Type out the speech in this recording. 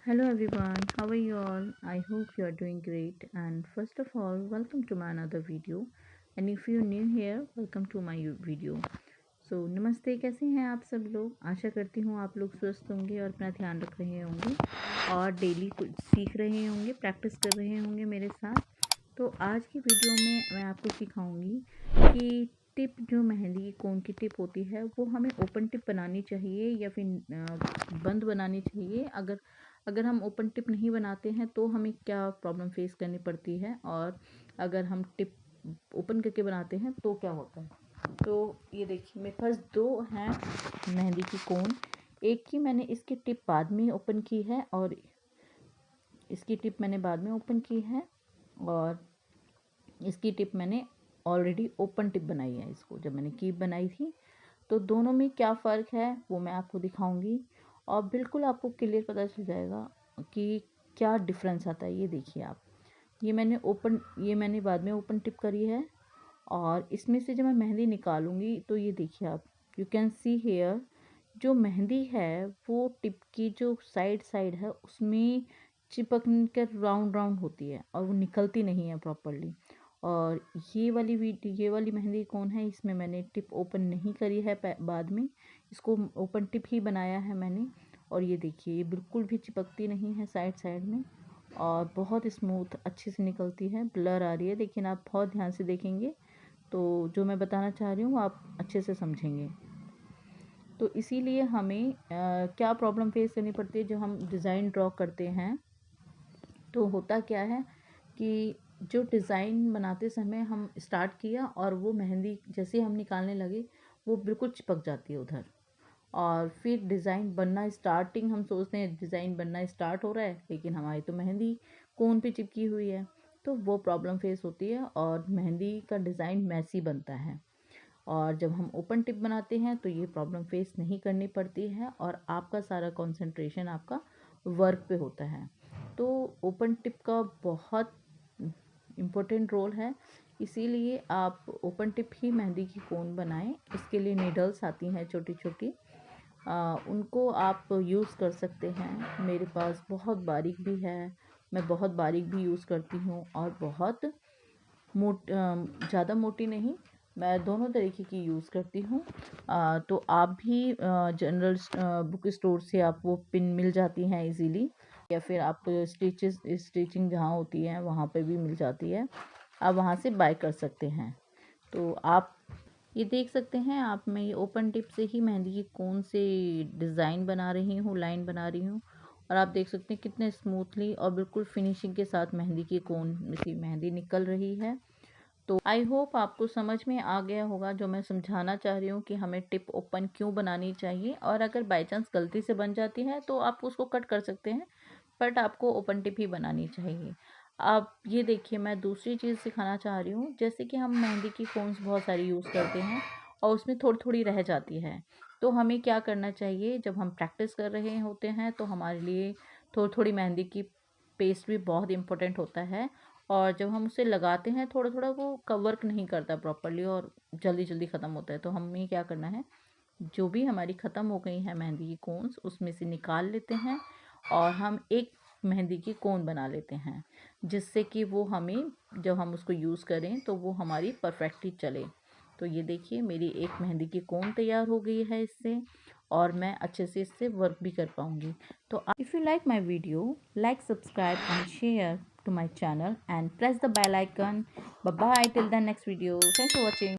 Hello everyone, how are you all? I hope you are doing great. And first of all, welcome to my another video. And if you're new here, welcome to my video. नमस्ते, कैसे हैं आप सब लोग? आशा करती हूँ आप लोग स्वस्थ होंगे और अपना ध्यान रख रहे होंगे और डेली कुछ सीख रहे होंगे, प्रैक्टिस कर रहे होंगे मेरे साथ। तो आज की वीडियो में मैं आपको सिखाऊंगी कि टिप जो मेहंदी की कोन की टिप होती है वो हमें ओपन टिप बनानी चाहिए या फिर बंद बनानी चाहिए। अगर अगर हम ओपन टिप नहीं बनाते हैं तो हमें क्या प्रॉब्लम फेस करनी पड़ती है, और अगर हम टिप ओपन करके बनाते हैं तो क्या होता है। तो ये देखिए मेरे पास दो हैं मेहंदी की कोन। एक की मैंने इसकी टिप बाद में ओपन की है और इसकी टिप मैंने बाद में ओपन की है, और इसकी टिप मैंने ऑलरेडी ओपन टिप बनाई है। इसको जब मैंने कीप बनाई थी तो दोनों में क्या फ़र्क है वो मैं आपको दिखाऊंगी और बिल्कुल आपको क्लियर पता चल जाएगा कि क्या डिफरेंस आता है। ये देखिए आप, ये मैंने बाद में ओपन टिप करी है, और इसमें से जब मैं मेहंदी निकालूंगी तो ये देखिए आप, यू कैन सी हेयर, जो मेहंदी है वो टिप की जो साइड साइड है उसमें चिपक कर राउंड राउंड होती है और वो निकलती नहीं है प्रॉपरली। और ये वाली मेहंदी कौन है, इसमें मैंने टिप ओपन नहीं करी है, बाद में इसको ओपन टिप ही बनाया है मैंने। और ये देखिए ये बिल्कुल भी चिपकती नहीं है साइड साइड में और बहुत स्मूथ अच्छे से निकलती है। ब्लर आ रही है लेकिन आप बहुत ध्यान से देखेंगे तो जो मैं बताना चाह रही हूँ आप अच्छे से समझेंगे। तो इसीलिए हमें क्या प्रॉब्लम फेस करनी पड़ती है जब हम डिज़ाइन ड्रॉ करते हैं। तो होता क्या है कि जो डिज़ाइन बनाते समय हम स्टार्ट किया और वो मेहंदी जैसे हम निकालने लगे वो बिल्कुल चिपक जाती है उधर, और फिर डिज़ाइन बनना स्टार्टिंग, हम सोचते हैं डिज़ाइन बनना स्टार्ट हो रहा है लेकिन हमारी तो मेहंदी कोन पे चिपकी हुई है। तो वो प्रॉब्लम फेस होती है और मेहंदी का डिज़ाइन मैसी बनता है। और जब हम ओपन टिप बनाते हैं तो ये प्रॉब्लम फेस नहीं करनी पड़ती है और आपका सारा कंसंट्रेशन आपका वर्क पे होता है। तो ओपन टिप का बहुत इम्पोर्टेंट रोल है, इसीलिए आप ओपन टिप ही मेहंदी की कोन बनाएं। इसके लिए नीडल्स आती हैं छोटी छोटी, उनको आप यूज़ कर सकते हैं। मेरे पास बहुत बारीक भी है, मैं बहुत बारीक भी यूज़ करती हूँ और बहुत ज़्यादा मोटी नहीं, मैं दोनों तरीके की यूज़ करती हूँ। तो आप भी जनरल बुक स्टोर से आप वो पिन मिल जाती हैं इजीली, या फिर आप स्टिचिंग जहाँ होती है वहाँ पे भी मिल जाती है, आप वहाँ से बाय कर सकते हैं। तो आप ये देख सकते हैं आप, मैं ये ओपन टिप से ही मेहंदी की कोन से डिज़ाइन बना रही हूँ, लाइन बना रही हूँ। और आप देख सकते हैं कितने स्मूथली और बिल्कुल फिनिशिंग के साथ मेहंदी की कोन में से मेहंदी निकल रही है। तो आई होप आपको समझ में आ गया होगा जो मैं समझाना चाह रही हूँ कि हमें टिप ओपन क्यों बनानी चाहिए। और अगर बाई चांस गलती से बन जाती है तो आप उसको कट कर सकते हैं, बट आपको ओपन टिप ही बनानी चाहिए। आप ये देखिए मैं दूसरी चीज़ सिखाना चाह रही हूँ, जैसे कि हम मेहंदी की कोन्स बहुत सारी यूज़ करते हैं और उसमें थोड़ी थोड़ी रह जाती है। तो हमें क्या करना चाहिए, जब हम प्रैक्टिस कर रहे होते हैं तो हमारे लिए थोड़ी थोड़ी मेहंदी की पेस्ट भी बहुत इम्पोर्टेंट होता है। और जब हम उसे लगाते हैं थोड़ा थोड़ा वो वर्क नहीं करता प्रॉपरली और जल्दी जल्दी ख़त्म होता है। तो हमें क्या करना है, जो भी हमारी ख़त्म हो गई है मेहंदी की कोन्स उसमें से निकाल लेते हैं और हम एक मेहंदी की कोन बना लेते हैं, जिससे कि वो हमें जब हम उसको यूज़ करें तो वो हमारी परफेक्टली चले। तो ये देखिए मेरी एक मेहंदी की कोन तैयार हो गई है इससे, और मैं अच्छे से इससे वर्क भी कर पाऊँगी। तो if you like my video, like, subscribe and share to my channel and press the bell icon. Bye bye till the next video. Thanks for watching.